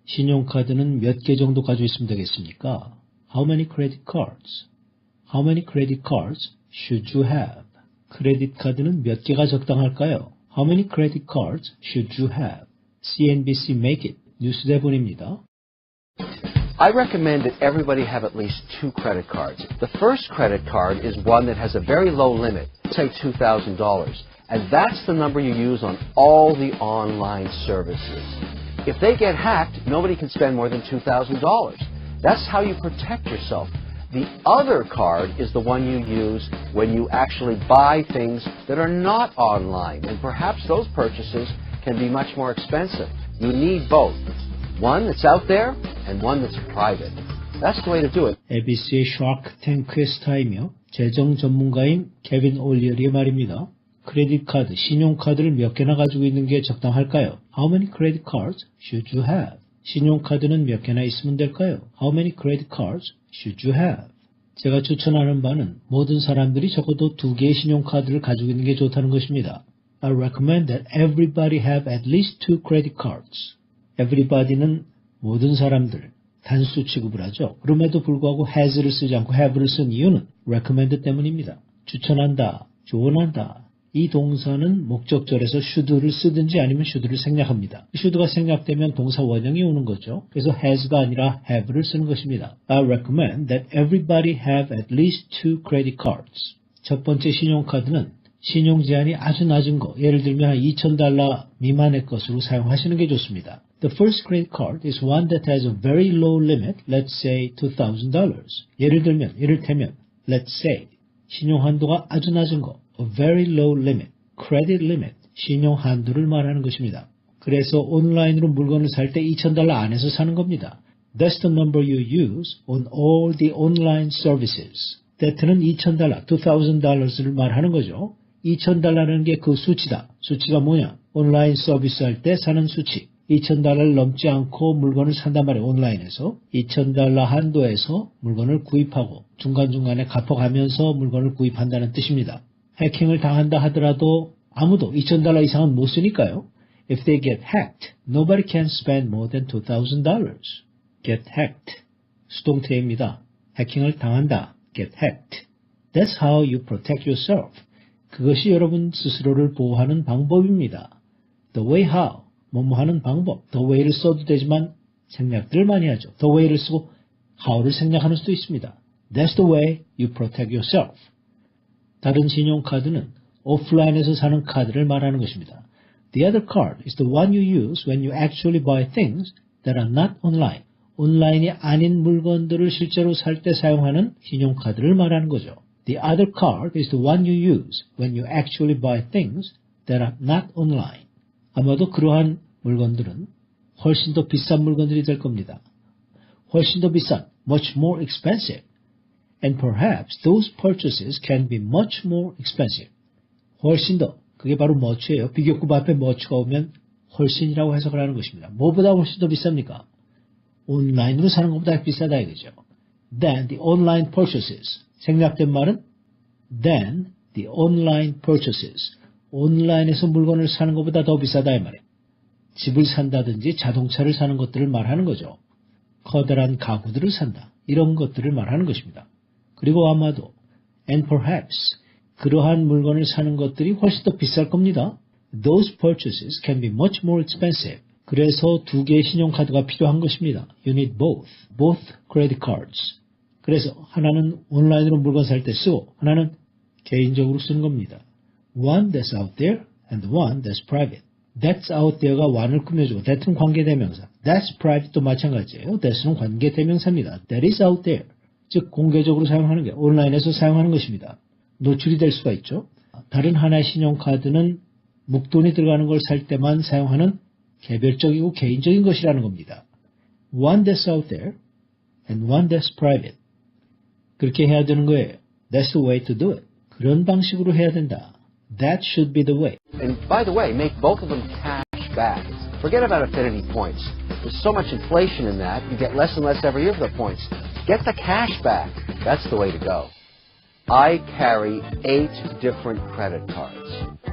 신용카드는 몇 개 정도 가지고 있으면 되겠습니까? How many credit cards? How many credit cards should you have? 크레딧 카드는 몇 개가 적당할까요? How many credit cards should you have? CNBC Make It 뉴스 대본입니다. I recommend that everybody have at least 2 credit cards. The first credit card is one that has a very low limit, say $2,000. And that's the number you use on all the online services. If they get hacked, nobody can spend more than $2,000. That's how you protect yourself. The other card is the one you use when you actually buy things that are not online. And perhaps those purchases can be much more expensive. You need both. One that's out there and one that's private. That's the way to do it. ABC의 샤크 탱크의 스타이며 재정 전문가인 케빈 올리어리의 말입니다. 크레딧 카드, 신용카드를 몇 개나 가지고 있는 게 적당할까요? How many credit cards should you have? 신용카드는 몇 개나 있으면 될까요? How many credit cards should you have? 제가 추천하는 바는 모든 사람들이 적어도 2개의 신용카드를 가지고 있는 게 좋다는 것입니다. I recommend that everybody have at least 2 credit cards. Everybody는 모든 사람들, 단수 취급을 하죠. 그럼에도 불구하고 has를 쓰지 않고 have를 쓴 이유는 recommend 때문입니다. 추천한다, 조언한다. 이 동사는 목적절에서 should를 쓰든지 아니면 should를 생략합니다. should가 생략되면 동사 원형이 오는 거죠. 그래서 has가 아니라 have를 쓰는 것입니다. I recommend that everybody have at least 2 credit cards. 첫 번째 신용카드는 신용 제한이 아주 낮은 거, 예를 들면 한 $2,000 미만의 것으로 사용하시는 게 좋습니다. The first credit card is one that has a very low limit, let's say $2,000. 이를테면, let's say, 신용 한도가 아주 낮은 거, a very low limit, credit limit, 신용 한도를 말하는 것입니다. 그래서 온라인으로 물건을 살 때 $2,000 안에서 사는 겁니다. That's the number you use on all the online services. that는 $2,000, $2,000를 말하는 거죠. $2,000라는 게 그 수치다. 수치가 뭐냐? 온라인 서비스 할 때 사는 수치. $2,000를 넘지 않고 물건을 산단 말이에요. 온라인에서. $2,000 한도에서 물건을 구입하고 중간중간에 갚아가면서 물건을 구입한다는 뜻입니다. 해킹을 당한다 하더라도 아무도 $2,000 이상은 못 쓰니까요. If they get hacked, nobody can spend more than $2,000. Get hacked. 수동태입니다. 해킹을 당한다. Get hacked. That's how you protect yourself. 그것이 여러분 스스로를 보호하는 방법입니다. The way how. 뭐뭐 하는 방법. The way를 써도 되지만 생략들을 많이 하죠. The way를 쓰고 how를 생략하는 수도 있습니다. That's the way you protect yourself. 다른 신용카드는 오프라인에서 사는 카드를 말하는 것입니다. The other card is the one you use when you actually buy things that are not online. 온라인이 아닌 물건들을 실제로 살 때 사용하는 신용카드를 말하는 거죠. The other card is the one you use when you actually buy things that are not online. 아마도 그러한 물건들은 훨씬 더 비싼 물건들이 될 겁니다. 훨씬 더 비싼, much more expensive. And perhaps those purchases can be much more expensive. 훨씬 더, 그게 바로 much예요. 비교급 앞에 much가 오면 훨씬이라고 해석을 하는 것입니다. 뭐보다 훨씬 더 비쌉니까? 온라인으로 사는 것보다 비싸다 이거죠. Then the online purchases. 생략된 말은 then the online purchases. 온라인에서 물건을 사는 것보다 더 비싸다 이 말이에요. 집을 산다든지 자동차를 사는 것들을 말하는 거죠. 커다란 가구들을 산다. 이런 것들을 말하는 것입니다. 그리고 아마도 and perhaps 그러한 물건을 사는 것들이 훨씬 더 비쌀 겁니다. Those purchases can be much more expensive. 그래서 2개의 신용카드가 필요한 것입니다. You need both credit cards. 그래서 하나는 온라인으로 물건 살 때 쓰고 하나는 개인적으로 쓰는 겁니다. One that's out there and one that's private. That's out there가 one을 꾸며주고 that은 관계대명사. That's private도 마찬가지예요. That은 관계대명사입니다. That is out there. 즉 공개적으로 사용하는 게 온라인에서 사용하는 것입니다. 노출이 될 수가 있죠. 다른 하나의 신용카드는 묵돈이 들어가는 걸 살 때만 사용하는 개별적이고 개인적인 것이라는 겁니다. One that's out there and one that's private. 그렇게 해야 되는 거예요. That's the way to do it. 그런 방식으로 해야 된다. That should be the way. And by the way, make both of them cash back. Forget about affinity points. There's so much inflation in that, you get less and less every year for the points. Get the cash back. That's the way to go. I carry 8 different credit cards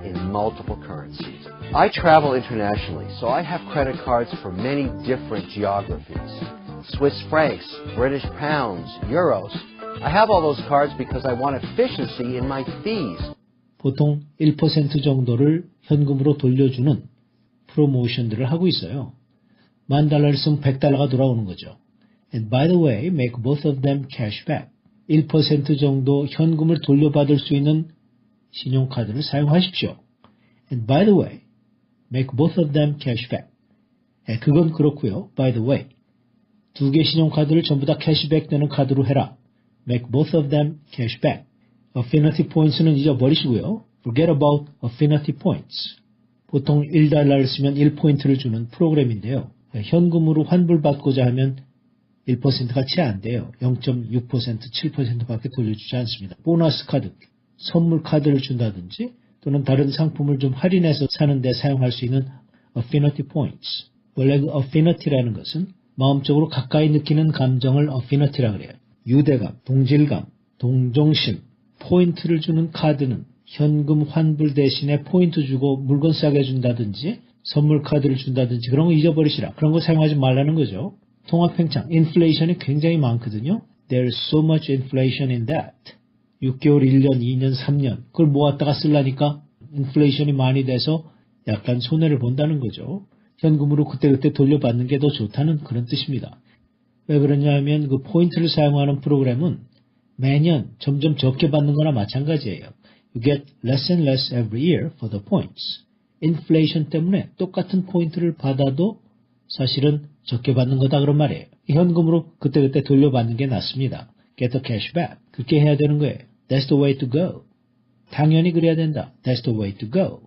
in multiple currencies. I travel internationally, so I have credit cards for many different geographies. Swiss francs, British pounds, euros. I have all those cards because I want efficiency in my fees. 보통 1% 정도를 현금으로 돌려주는 프로모션들을 하고 있어요. $10,000를 쓰면 $100가 돌아오는 거죠. And by the way, make both of them cash back. 1% 정도 현금을 돌려받을 수 있는 신용카드를 사용하십시오. And by the way, make both of them cash back. 그건 그렇고요. By the way, 2개 신용카드를 전부 다 캐시백 되는 카드로 해라. Make both of them cash back. Affinity points는 잊어버리시고요. Forget about affinity points. 보통 $1를 쓰면 1포인트를 주는 프로그램인데요. 현금으로 환불받고자 하면 1%가 채 안 돼요. 0.6%, 7%밖에 돌려주지 않습니다. 보너스 카드, 선물 카드를 준다든지 또는 다른 상품을 좀 할인해서 사는 데 사용할 수 있는 affinity points. 원래 그 affinity라는 것은 마음적으로 가까이 느끼는 감정을 affinity라고 그래요. 유대감, 동질감, 동정심, 포인트를 주는 카드는 현금 환불 대신에 포인트 주고 물건 싸게 준다든지 선물 카드를 준다든지 그런 거 잊어버리시라. 그런 거 사용하지 말라는 거죠. 통화팽창, 인플레이션이 굉장히 많거든요. There's so much inflation in that. 6개월, 1년, 2년, 3년 그걸 모았다가 쓰려니까 인플레이션이 많이 돼서 약간 손해를 본다는 거죠. 현금으로 그때그때 돌려받는 게 더 좋다는 그런 뜻입니다. 왜 그러냐 하면 그 포인트를 사용하는 프로그램은 매년 점점 적게 받는 거나 마찬가지예요. You get less and less every year for the points. 인플레이션 때문에 똑같은 포인트를 받아도 사실은 적게 받는 거다 그런 말이에요. 현금으로 그때그때 돌려받는 게 낫습니다. Get the cash back. 그렇게 해야 되는 거예요. That's the way to go. 당연히 그래야 된다. That's the way to go.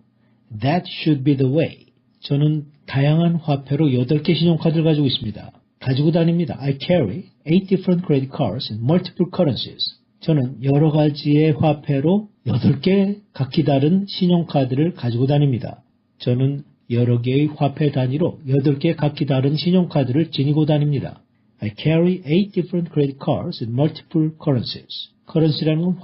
That should be the way. 저는 다양한 화폐로 8개 신용카드를 가지고 있습니다. 가지고 다닙니다. I carry 8 different credit cards in multiple currencies. 저는 여러 가지의 화폐로 8개 각기 다른 신용카드를 가지고 다닙니다. 저는 여러 개의 화폐 단위로 8개 각기 다른 신용카드를 지니고 다닙니다. I carry 8 different credit cards in multiple currencies. currency라는 건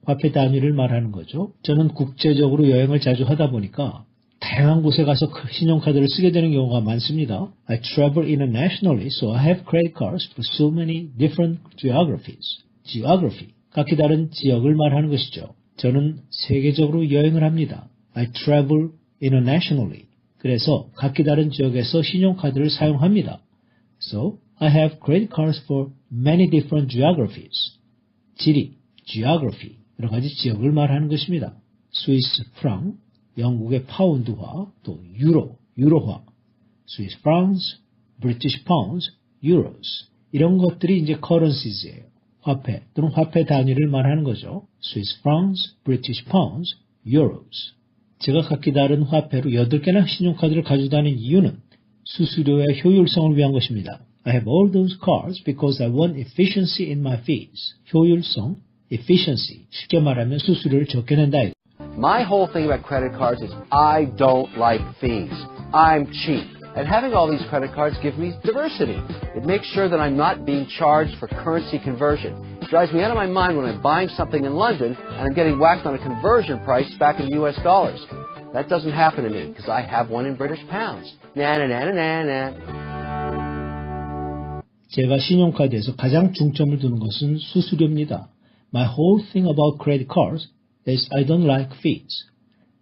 화폐 단위를 말하는 거죠. 저는 국제적으로 여행을 자주 하다 보니까 다양한 곳에 가서 신용카드를 쓰게 되는 경우가 많습니다. I travel internationally, so I have credit cards for so many different geographies. geography, 각기 다른 지역을 말하는 것이죠. 저는 세계적으로 여행을 합니다. I travel internationally. 그래서 각기 다른 지역에서 신용카드를 사용합니다. So, I have credit cards for many different geographies. 지리, geography, 여러 가지 지역을 말하는 것입니다. 스위스 프랑, 영국의 파운드화, 또 유로화, 스위스 프랑스, 브리티시 파운드, 유로스. 이런 것들이 이제 currencies예요. 화폐 또는 화폐 단위를 말하는 거죠. 스위스 프랑스, 브리티시 파운드, 유로스. 제가 각기 다른 화폐로 8개나 신용카드를 가지고 다니는 이유는 수수료의 효율성을 위한 것입니다. I have all those cards because I want efficiency in my fees. 효율성, efficiency. 쉽게 말하면 수수료를 적게 낸다. My whole thing about credit cards is I don't like fees. I'm cheap. And having all these credit cards gives me diversity. It makes sure that I'm not being charged for currency conversion. It drives me out of my mind when I'm buying something in London and I'm getting whacked on a conversion price back in US dollars. That doesn't happen to me because I have one in British pounds. Na-na-na-na-na-na. 제가 신용카드에서 가장 중점을 두는 것은 수수료입니다. My whole thing about credit cards is I don't like fees.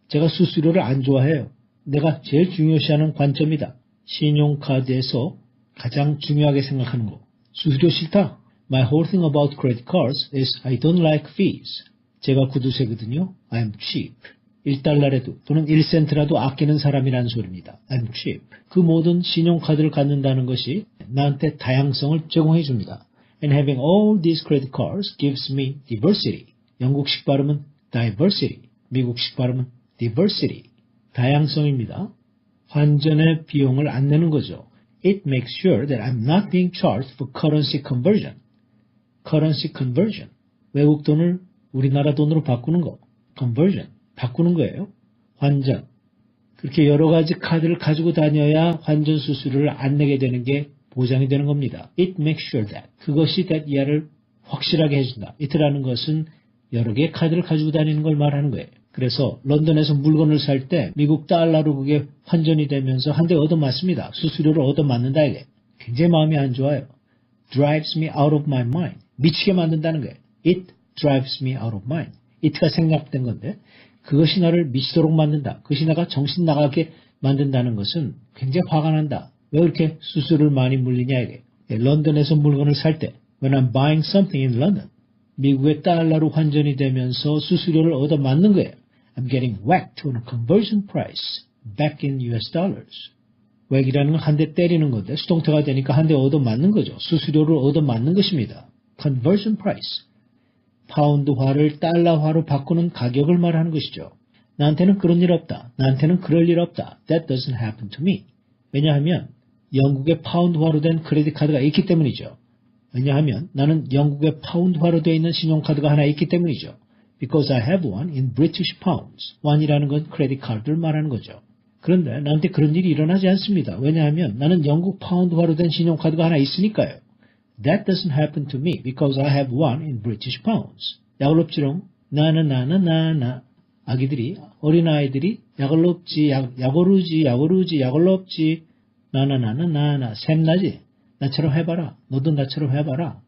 제가 수수료를 안 좋아해요. 내가 제일 중요시하는 관점이다. 신용카드에서 가장 중요하게 생각하는 거. 수수료 싫다. My whole thing about credit cards is I don't like fees. 제가 구두쇠거든요. I'm cheap. 1달러라도 또는 1센트라도 아끼는 사람이라는 소리입니다. I'm cheap. 그 모든 신용카드를 갖는다는 것이 나한테 다양성을 제공해 줍니다. And having all these credit cards gives me diversity. 영국식 발음은 diversity. 미국식 발음은 diversity. 다양성입니다. 환전의 비용을 안 내는 거죠. It makes sure that I'm not being charged for currency conversion. currency conversion. 외국 돈을 우리나라 돈으로 바꾸는 거. conversion. 바꾸는 거예요. 환전. 그렇게 여러 가지 카드를 가지고 다녀야 환전 수수료를 안 내게 되는 게 보장이 되는 겁니다. It makes sure that. 그것이 that 이하를 확실하게 해준다. it라는 것은 여러 개의 카드를 가지고 다니는 걸 말하는 거예요. 그래서 런던에서 물건을 살 때 미국 달러로 그게 환전이 되면서 한 대 얻어맞습니다. 수수료를 얻어맞는다 이게. 굉장히 마음이 안 좋아요. drives me out of my mind. 미치게 만든다는 거예요. It drives me out of mind. it가 생략된 건데 그것이 나를 미치도록 만든다. 그것이 나가 정신 나가게 만든다는 것은 굉장히 화가 난다. 왜 그렇게 수수료를 많이 물리냐 이게. 런던에서 물건을 살 때 when I'm buying something in London 미국의 달러로 환전이 되면서 수수료를 얻어맞는 거예요. I'm getting whacked on a conversion price back in US dollars. whack이라는 건 한 대 때리는 건데 수동태가 되니까 한 대 얻어맞는 거죠. 수수료를 얻어맞는 것입니다. conversion price. 파운드화를 달러화로 바꾸는 가격을 말하는 것이죠. 나한테는 그런 일 없다. 나한테는 그럴 일 없다. That doesn't happen to me. 왜냐하면 영국의 파운드화로 된 크레딧 카드가 있기 때문이죠. 왜냐하면 나는 영국의 파운드화로 되어 있는 신용카드가 하나 있기 때문이죠. Because I have one in British pounds. one이라는 건 크레딧 카드를 말하는 거죠. 그런데 나한테 그런 일이 일어나지 않습니다. 왜냐하면 나는 영국 파운드화로 된 신용카드가 하나 있으니까요. That doesn't happen to me because I have one in British pounds. 야골롭지롱 나나나나나나 아기들이 어린아이들이 야골롭지 야고르지 나나나나나나 샘나지 나처럼 해봐라. 너도 나처럼 해봐라.